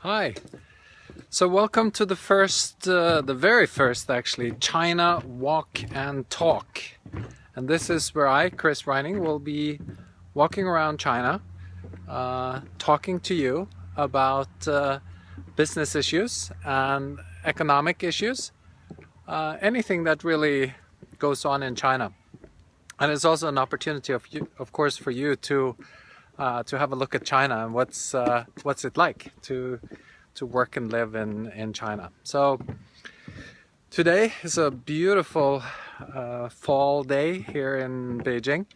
Hi. So welcome to the very first actually, China Walk and Talk. And this is where I, Chris Rynning, will be walking around China, talking to you about business issues and economic issues, anything that really goes on in China. And it's also an opportunity, of course, for you to have a look at China and what's it like to work and live in China. So today is a beautiful fall day here in Beijing.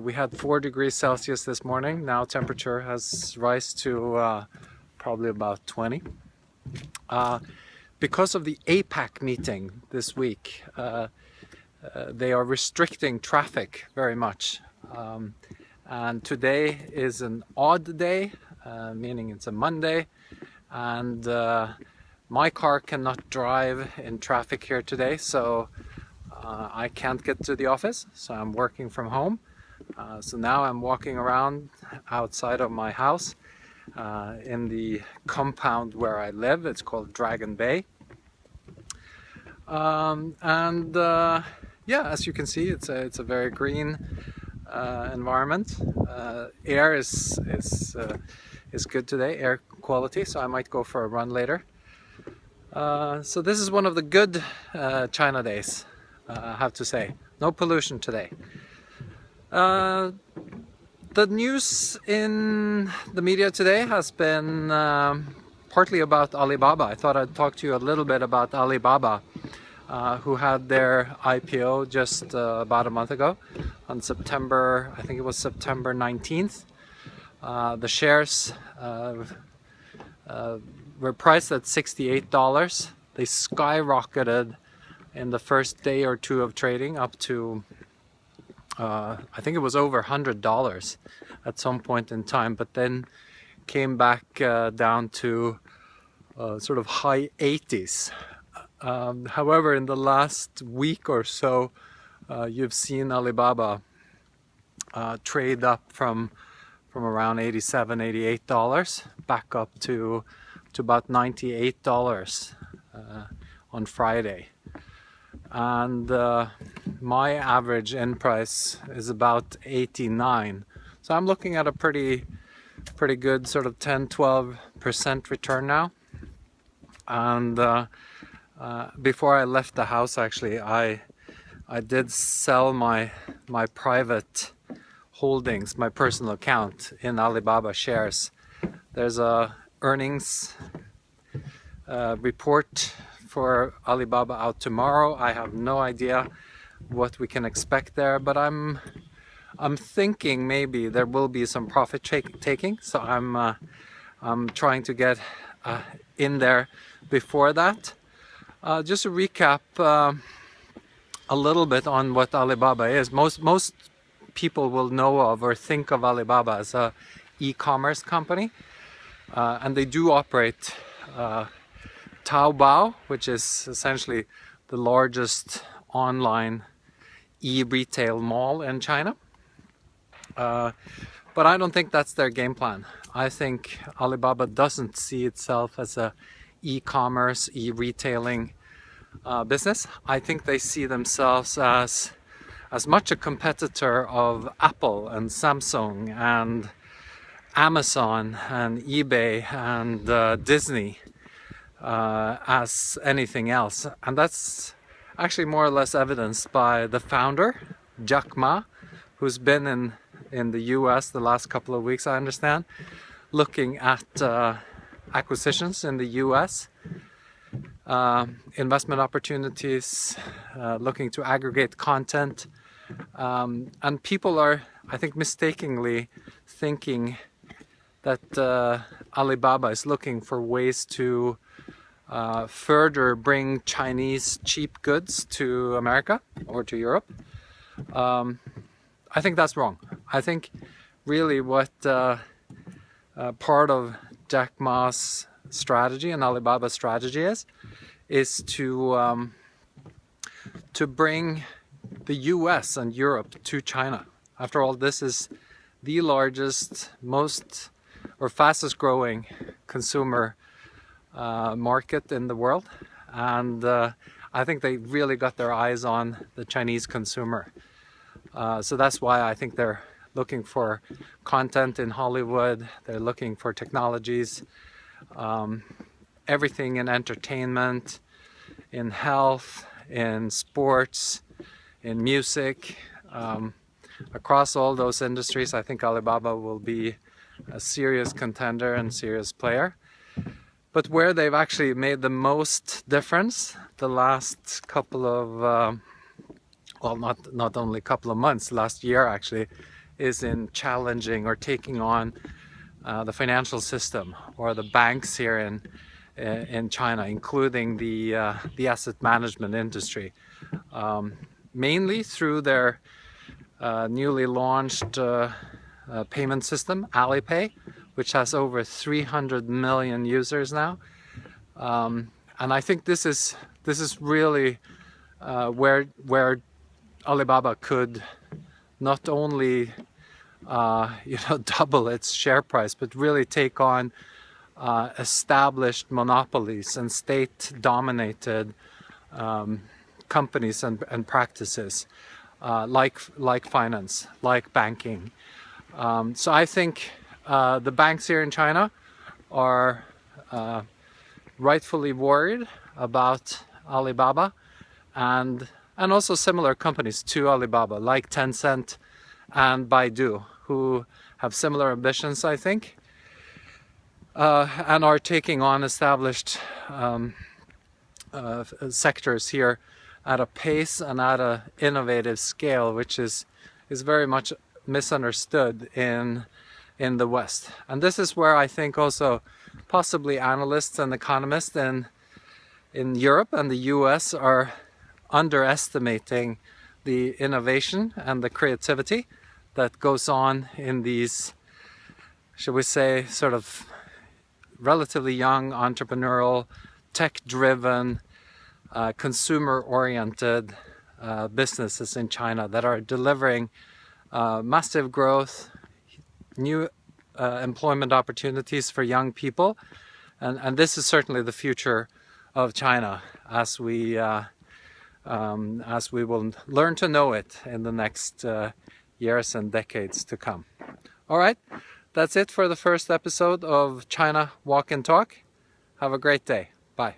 We had 4 degrees Celsius this morning. Now temperature has risen to probably about 20. Because of the APEC meeting this week, they are restricting traffic very much. And today is an odd day, meaning it's a Monday, and my car cannot drive in traffic here today, so I can't get to the office, so I'm working from home. So now I'm walking around outside of my house in the compound where I live. It's called Dragon Bay. Yeah, as you can see, it's a very green environment. Air is good today, air quality, so I might go for a run later. So this is one of the good China days, I have to say. No pollution today. The news in the media today has been partly about Alibaba. I thought I'd talk to you a little bit about Alibaba, who had their IPO just about a month ago on September, I think it was September 19th. The shares were priced at $68. They skyrocketed in the first day or two of trading up to I think it was over $100 at some point in time, but then came back down to sort of high 80s. However, in the last week or so, you've seen Alibaba trade up from around $87, $88 back up to about $98 on Friday. And my average end price is about 89. So I'm looking at a pretty good sort of 10-12% return now. And before I left the house, actually, I did sell my private holdings, my personal account in Alibaba shares. There's a earnings report for Alibaba out tomorrow. I have no idea what we can expect there, but I'm thinking maybe there will be some profit taking. So I'm trying to get in there before that. Just to recap a little bit on what Alibaba is. Most people will know of or think of Alibaba as a e-commerce company, and they do operate Taobao, which is essentially the largest online e-retail mall in China. But I don't think that's their game plan. I think Alibaba doesn't see itself as a e-commerce, e-retailing business. I think they see themselves as much a competitor of Apple and Samsung and Amazon and eBay and Disney as anything else. And that's actually more or less evidenced by the founder, Jack Ma, who's been in the US the last couple of weeks, I understand, looking at acquisitions in the US, investment opportunities, looking to aggregate content, and people are, I think, mistakenly thinking that Alibaba is looking for ways to further bring Chinese cheap goods to America or to Europe. I think that's wrong. I think really what part of Jack Ma's strategy and Alibaba's strategy is to bring the US and Europe to China. After all, this is the largest, most or fastest growing consumer market in the world, and I think they really got their eyes on the Chinese consumer. So that's why I think they're looking for content in Hollywood. They're looking for technologies, everything in entertainment, in health, in sports, in music. Across all those industries, I think Alibaba will be a serious contender and serious player. But where they've actually made the most difference the last couple of, well, not only couple of months, last year actually, is in challenging or taking on the financial system or the banks here in China, including the asset management industry, mainly through their newly launched payment system, Alipay, which has over 300 million users now, and I think this is really where Alibaba could not only double its share price, but really take on established monopolies and state-dominated companies and practices, like finance, like banking. So I think the banks here in China are rightfully worried about Alibaba, and also similar companies to Alibaba, like Tencent and Baidu, who have similar ambitions, I think, and are taking on established sectors here at a pace and at an innovative scale, which is very much misunderstood in the West. And this is where I think also possibly analysts and economists in Europe and the US are underestimating the innovation and the creativity that goes on in these, shall we say, sort of relatively young, entrepreneurial, tech-driven, consumer-oriented businesses in China that are delivering massive growth, new employment opportunities for young people, and this is certainly the future of China as we will learn to know it in the next years and decades to come. All right, that's it for the first episode of China Walk and Talk. Have a great day. Bye.